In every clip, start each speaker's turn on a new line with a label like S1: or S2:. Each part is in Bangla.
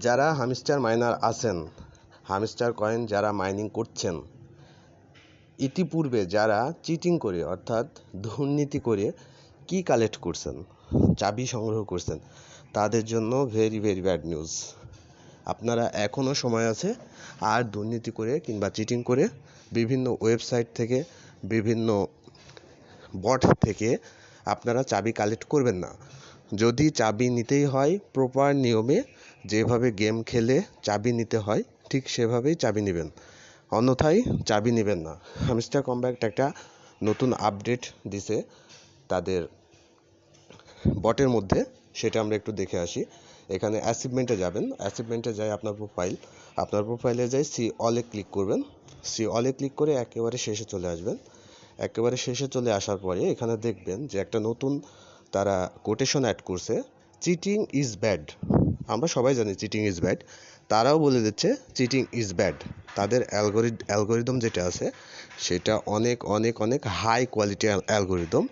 S1: যারা হামস্টার মাইনার আছেন, হামস্টার কয়েন যারা মাইনিং করছেন, ইতিপূর্বে যারা চিটিং করে অর্থাৎ দুর্নীতি করে কি কালেক্ট করছেন, চাবি সংগ্রহ করছেন, তাদের জন্য ভেরি ভেরি ব্যাড নিউজ। আপনারা এখনও সময় আছে। আর দুর্নীতি করে কিংবা চিটিং করে বিভিন্ন ওয়েবসাইট থেকে, বিভিন্ন বট থেকে আপনারা চাবি কালেক্ট করবেন না। যদি চাবি নিতেই হয় প্রপার নিয়মে, যেভাবে গেম খেলে চাবি নিতে হয় ঠিক সেভাবেই চাবি নেবেন, অন্যথায় চাবি নেবেন না। হামস্টার কম্প্যাক্ট একটা নতুন আপডেট দিছে তাদের বটের মধ্যে, সেটা আমরা একটু দেখে আসি। এখানে অ্যাচিভমেন্টে যাবেন, অ্যাচিভমেন্টে যাই আপনার প্রোফাইলে যাই সি অলে ক্লিক করবেন। সি অলে ক্লিক করে একেবারে শেষে চলে আসবেন। একেবারে শেষে চলে আসার পরে এখানে দেখবেন যে একটা নতুন তারা কোটেশন অ্যাড করছে, চিটিং ইজ ব্যাড। আমরা সবাই জানি চিটিং ইজ ব্যাড, তারাও বলে দিচ্ছে চিটিং ইজ ব্যাড। তাদের অ্যালগোরিদম যেটা আছে সেটা অনেক অনেক অনেক হাই কোয়ালিটি অ্যালগোরিদম।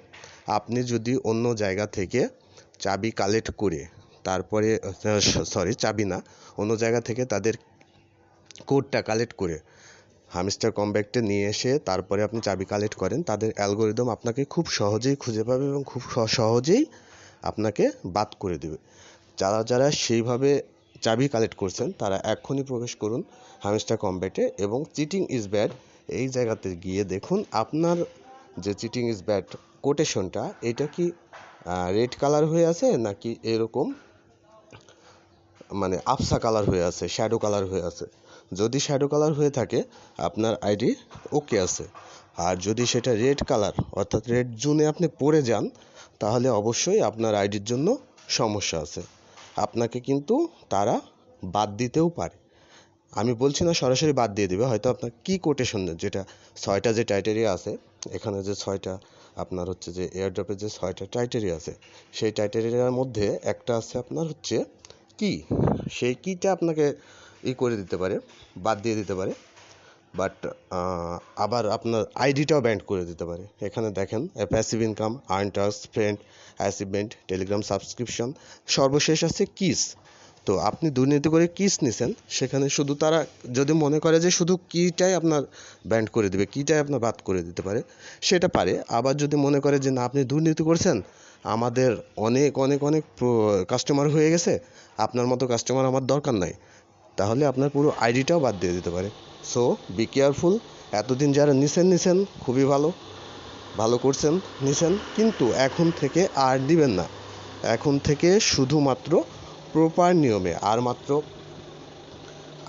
S1: আপনি যদি অন্য জায়গা থেকে চাবি কালেক্ট করে তারপরে চাবি না, অন্য জায়গা থেকে তাদের কোডটা কালেক্ট করে হামস্টার কম্প্যাক্টে নিয়ে এসে তারপরে আপনি চাবি কালেক্ট করেন, তাদের অ্যালগোরিদম আপনাকে খুব সহজেই খুঁজে পাবে এবং খুব সহজেই আপনাকে বাদ করে দেবে। যারা যারা সেইভাবে চাবি কালেক্ট করছেন তারা এক্ষুনি প্রবেশ করুন হামস্টার কম্প্যাক্টে এবং চিটিং ইজ ব্যাড এই জায়গাতে গিয়ে দেখুন আপনার যে চিটিং ইজ ব্যাড কোটেশনটা এটা কি রেড কালার হয়ে আছে নাকি এরকম মানে আফসা কালার হয়ে আছে, শ্যাডো কালার হয়ে আছে। যদি শ্যাডো কালার হয়ে থাকে আপনার আইডি ওকে আছে, আর যদি সেটা রেড কালার অর্থাৎ রেড জোনে আপনি পড়ে যান তাহলে অবশ্যই আপনার আইডির জন্য সমস্যা আছে। আপনাকে কিন্তু তারা বাদ দিতেও পারে। আমি বলছি না সরাসরি বাদ দিয়ে দেবে, হয়তো আপনার কি কোটেশন, যেটা 6টা যে টাইটেরিয়া আছে, এখানে যে 6টা আপনার হচ্ছে যে এয়ারড্রপের যে 6টা টাইটেরিয়া আছে, সেই টাইটেরিয়ার মধ্যে একটা আছে আপনার হচ্ছে কি, সেই কিটা আপনাকে করে দিতে পারে, বাদ দিয়ে দিতে পারে। বাট আবার আপনার আইডিটাও ব্যান্ড করে দিতে পারে। এখানে দেখেন passive income, earn task, friend, achievement, Telegram subscription, সর্বশেষ আছে কিস। তো আপনি দুর্নীতি করে কিস নিছেন, সেখানে শুধু তারা যদি মনে করে যে শুধু কিটাই আপনার ব্যান্ড করে দেবে, কিটাই আপনার বাদ করে দিতে পারে, সেটা পারে। আবার যদি মনে করে যে না আপনি দুর্নীতি করছেন, আমাদের অনেক অনেক অনেক কাস্টমার হয়ে গেছে, আপনার মতো কাস্টমার আমার দরকার নাই, তাহলে আপনার পুরো আইডিটাও বাদ দিয়ে দিতে পারে। So be careful. এতদিন যারা নিছেন খুবই ভালো করছেন, নিছেন, কিন্তু এখন থেকে আর দিবেন না। এখন থেকে শুধুমাত্র প্রপার নিয়মে, আর মাত্র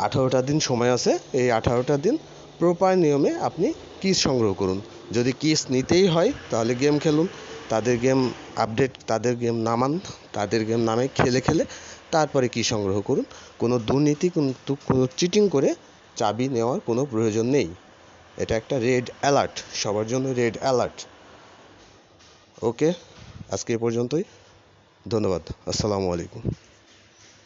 S1: 18টা দিন সময় আছে, এই 18টা দিন প্রপার নিয়মে আপনি কিস সংগ্রহ করুন। যদি কিস নিতেই হয় তাহলে গেম খেলুন, তাদের গেম আপডেট, তাদের গেম নামান, তাদের গেম নামে খেলে তারপরে কি সংগ্রহ করুন। কোনো দুর্নীতি কিন্তু কোনো চিটিং করে চাবি নেওয়ার কোনো প্রয়োজন নেই। এটা একটা রেড অ্যালার্ট, সবার জন্য রেড অ্যালার্ট। ওকে, আজকে এ পর্যন্তই। ধন্যবাদ। আসসালামু আলাইকুম।